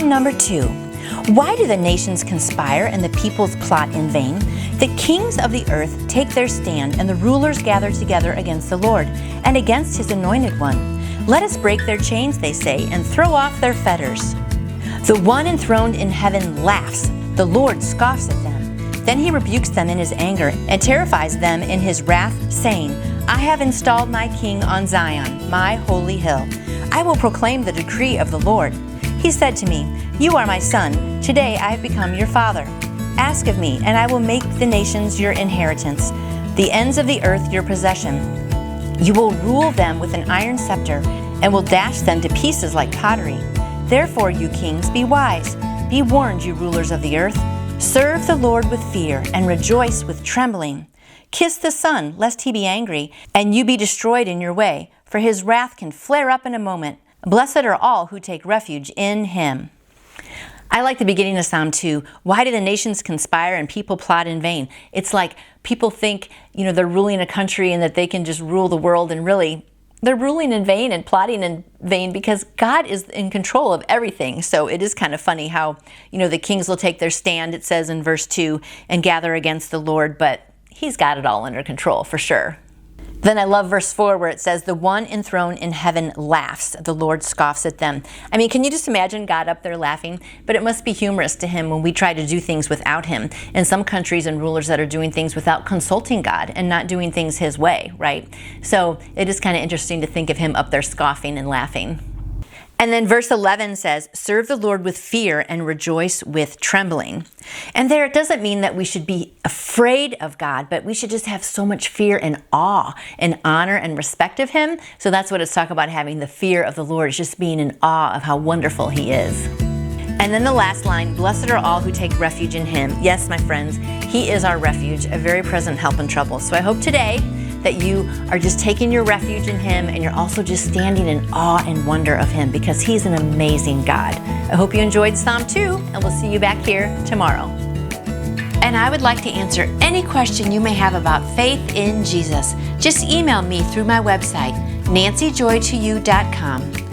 Question number 2. Why do the nations conspire and the peoples plot in vain? The kings of the earth take their stand, and the rulers gather together against the Lord and against his anointed one. Let us break their chains, they say, and throw off their fetters. The one enthroned in heaven laughs. The Lord scoffs at them. Then he rebukes them in his anger and terrifies them in his wrath, saying, I have installed my king on Zion, my holy hill. I will proclaim the decree of the Lord. He said to me, You are my son. Today I have become your father. Ask of me, and I will make the nations your inheritance, the ends of the earth your possession. You will rule them with an iron scepter, and will dash them to pieces like pottery. Therefore, you kings, be wise. Be warned, you rulers of the earth. Serve the Lord with fear, and rejoice with trembling. Kiss the Son, lest he be angry, and you be destroyed in your way, for his wrath can flare up in a moment. Blessed are all who take refuge in him. I like the beginning of Psalm 2. Why do the nations conspire and people plot in vain? It's like people think, they're ruling a country and that they can just rule the world, and really, they're ruling in vain and plotting in vain because God is in control of everything. So it is kind of funny how, the kings will take their stand, it says in verse 2, and gather against the Lord, but he's got it all under control for sure. Then I love verse 4 where it says, the one enthroned in heaven laughs. The Lord scoffs at them. I mean, can you just imagine God up there laughing? But it must be humorous to him when we try to do things without him. And some countries and rulers that are doing things without consulting God and not doing things his way, right? So it is kind of interesting to think of him up there scoffing and laughing. And then verse 11 says, serve the Lord with fear and rejoice with trembling. And there it doesn't mean that we should be afraid of God, but we should just have so much fear and awe and honor and respect of him. So that's what it's talking about, having the fear of the Lord, is just being in awe of how wonderful he is. And then the last line, blessed are all who take refuge in him. Yes, my friends, he is our refuge, a very present help in trouble. So I hope today that you are just taking your refuge in him, and you're also just standing in awe and wonder of him, because he's an amazing God. I hope you enjoyed Psalm 2, and we'll see you back here tomorrow. And I would like to answer any question you may have about faith in Jesus. Just email me through my website, nancyjoytoyou.com.